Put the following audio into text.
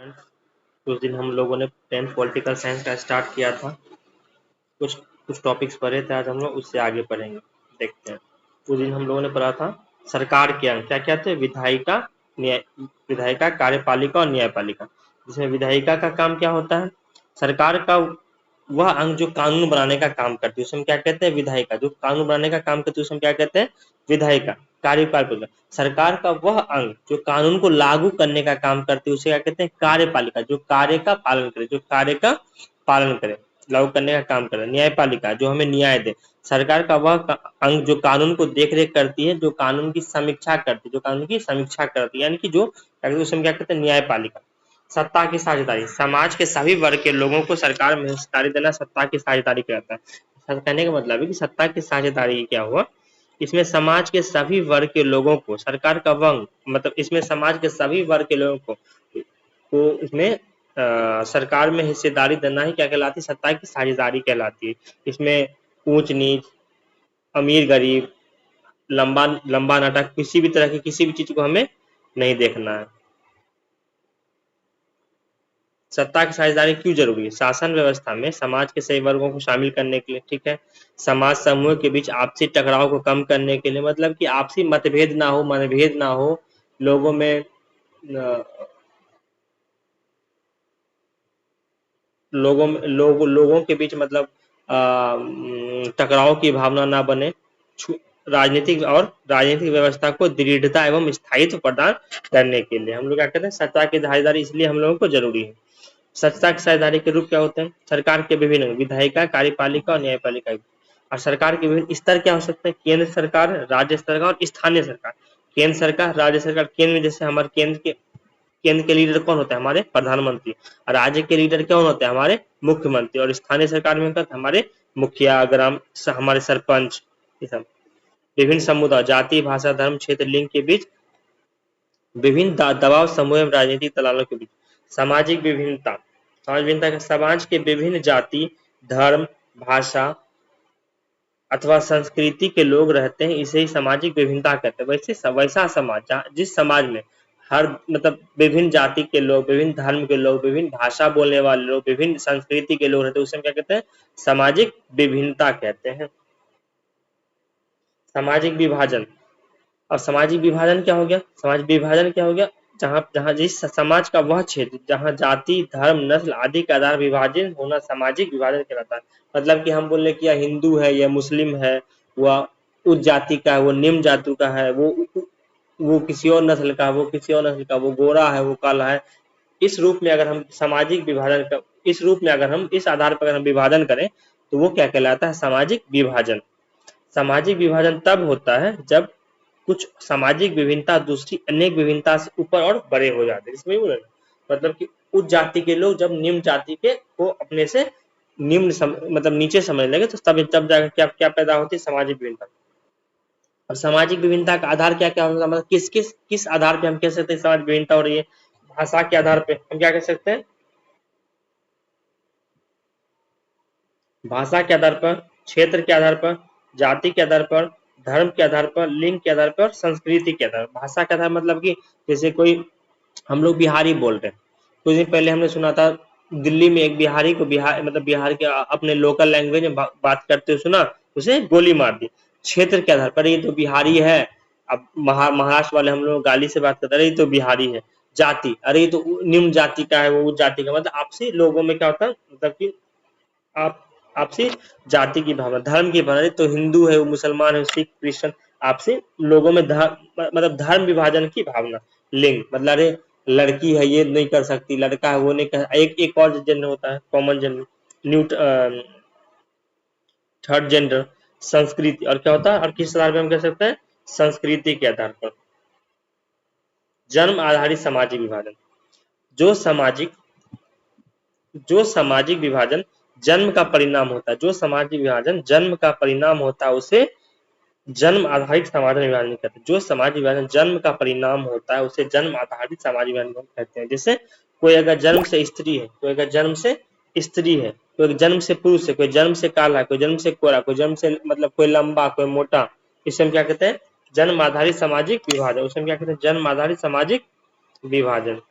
कुछ दिन हम लोगों ने 10th पॉलिटिकल साइंस का स्टार्ट किया था। कुछ कुछ टॉपिक्स पढ़े थे, आज हम लोग उससे आगे पढ़ेंगे। देखते हैं। उस दिन हम लोगों ने पढ़ा था सरकार के अंग क्या क्या थे, विधायिका, विधायिका, कार्यपालिका और न्यायपालिका। जिसमें विधायिका का काम क्या होता है, सरकार का वह अंग जो कानून बनाने का काम करती है उसे हम क्या कहते हैं, विधायिका। जो कानून बनाने का काम करती है उसे हम क्या कहते हैं, विधायिका। कार्यपालिका सरकार का वह अंग जो कानून को लागू करने का काम करती है उसे क्या कहते हैं, कार्यपालिका। जो कार्य का पालन करे, जो कार्य का पालन करे, लागू करने का काम करे। न्यायपालिका जो हमें न्याय दे। सरकार का वह अंग जो कानून को देख रेख करती है, जो कानून की समीक्षा करती है, जो कानून की समीक्षा करती है, यानी कि जो उसे हम क्या कहते हैं, न्यायपालिका। सत्ता की साझेदारी, समाज के सभी वर्ग के लोगों को सरकार में हिस्सेदारी देना सत्ता की साझेदारी कहलाता है। कहने का मतलब है कि सत्ता की साझेदारी क्या हुआ, इसमें समाज के सभी वर्ग के लोगों को सरकार का वंग, मतलब इसमें समाज के सभी वर्ग के लोगों को इसमें सरकार में हिस्सेदारी देना ही क्या कहलाती है, सत्ता की साझेदारी कहलाती है। इसमें ऊंच नीच, अमीर गरीब, लंबा लंबा नाटक, किसी भी तरह की किसी भी चीज को हमें नहीं देखना है। सत्ता की साझेदारी क्यों जरूरी है, शासन व्यवस्था में समाज के सभी वर्गों को शामिल करने के लिए, ठीक है। समाज समूह के बीच आपसी टकराव को कम करने के लिए, मतलब कि आपसी मतभेद ना हो, मनभेद ना हो, लोगों में लोगों के बीच मतलब टकराव की भावना ना बने। राजनीतिक व्यवस्था को दृढ़ता एवं स्थायित्व प्रदान करने के लिए हम लोग क्या कहते हैं, सत्ता की साझेदारी इसलिए हम लोगों को जरूरी है। सत्ता की साझेदारी के रूप क्या होते हैं, सरकार के विभिन्न विधायिका, कार्यपालिका और न्यायपालिका। और सरकार के विभिन्न स्तर क्या हो सकते हैं, केंद्र सरकार, राज्य सरकार और स्थानीय सरकार। केंद्र सरकार, राज्य सरकार, केंद्र में जैसे हमारे केंद्र के लीडर कौन होता है, हमारे प्रधानमंत्री। और राज्य के लीडर कौन होते हैं, हमारे मुख्यमंत्री। और स्थानीय सरकार में होता है हमारे मुखिया, ग्राम, हमारे सरपंच। ये सब विभिन्न समुदाय, जाति, भाषा, धर्म, क्षेत्र, लिंग के बीच विभिन्न दबाव समूह एवं राजनीतिक दलालों के बीच सामाजिक विभिन्नता। समाज के विभिन्न जाति, धर्म, भाषा अथवा संस्कृति के लोग रहते हैं, इसे ही सामाजिक विभिन्नता कहते हैं। वैसा समाज जिस समाज में हर मतलब विभिन्न जाति के लोग, विभिन्न धर्म के लोग, विभिन्न भाषा बोलने वाले लोग, विभिन्न संस्कृति के लोग रहते हैं, उसे हम क्या कहते हैं, सामाजिक विभिन्नता कहते हैं। सामाजिक विभाजन। और सामाजिक विभाजन क्या हो गया, सामाजिक विभाजन क्या हो गया, जहाँ जिस समाज का वह क्षेत्र जहाँ जाति, धर्म, नस्ल आदि के आधार विभाजन होना सामाजिक विभाजन कहलाता है। मतलब कि हम बोले कि यह हिंदू है, यह मुस्लिम है, वह उच्च जाति का है, वो निम्न जाति का है, वो किसी और नस्ल का, वो किसी और नस्ल का, वो गोरा है, वो काला है। इस रूप में अगर हम सामाजिक विभाजन का इस रूप में अगर हम इस आधार पर अगर हम विभाजन करें तो वो क्या कहलाता है, सामाजिक विभाजन। सामाजिक विभाजन तब होता है जब कुछ सामाजिक विभिन्नता दूसरी अनेक विभिन्नता से ऊपर और बड़े हो जाते हैं। इसमें बोले मतलब कि उच्च जाति के लोग जब निम्न जाति के को अपने से मतलब नीचे समझ लेंगे तो तब जाकर क्या क्या पैदा होती है, सामाजिक विभिन्नता। और सामाजिक विभिन्नता का आधार क्या क्या होगा, मतलब किस आधार पे हम कह सकते हैं सामाजिक विभिन्नता हो रही है। भाषा के आधार पे हम क्या कह सकते हैं, भाषा के आधार पर, क्षेत्र के आधार पर, जाति के आधार पर, धर्म के आधार पर, लिंग के आधार पर, संस्कृति के आधार पर। भाषा के आधार मतलब कि जैसे कोई हम लोग बिहारी बोल रहे हैं, कुछ दिन पहले हमने सुना था दिल्ली में एक बिहारी को बिहार के अपने लोकल लैंग्वेज में बात करते हुए सुना, उसे गोली मार दी। क्षेत्र के आधार पर ये तो बिहारी है। अब महाराष्ट्र वाले हम लोग गाली से बात करते, अरे ये तो बिहारी है। जाति, अरे ये तो निम्न जाति का है, वो उच्च जाति का, मतलब आपसी लोगों में क्या होता है, मतलब कि आप आपसी जाति की भावना। धर्म की भावना, तो हिंदू है, वो मुसलमान है, सिख, क्रिश्चियन, आपसी लोगों में मतलब धर्म विभाजन की भावना। लिंग मतलब अरे लड़की है ये नहीं कर सकती, लड़का है वो नहीं कर, एक और जेंडर होता है, common gender, new third gender. संस्कृति, और क्या होता है, और किस आधार पर हम कह सकते हैं, संस्कृति के आधार पर। जन्म आधारित सामाजिक विभाजन, जो सामाजिक विभाजन जन्म का परिणाम होता है, जो सामाजिक विभाजन जन्म का परिणाम होता है उसे जन्म आधारित सामाजिक विभाजन कहते हैं। जो सामाजिक विभाजन जन्म का परिणाम होता है उसे जन्म आधारित सामाजिक विभाजन कहते हैं। जैसे कोई अगर जन्म से स्त्री है, कोई अगर जन्म से स्त्री है, कोई जन्म से पुरुष है, कोई जन्म से काला है, कोई जन्म से कोरा, कोई जन्म से मतलब कोई लंबा, कोई मोटा, इसे हम क्या कहते हैं, जन्म आधारित सामाजिक विभाजन। उसे हम क्या कहते हैं, जन्म आधारित सामाजिक विभाजन।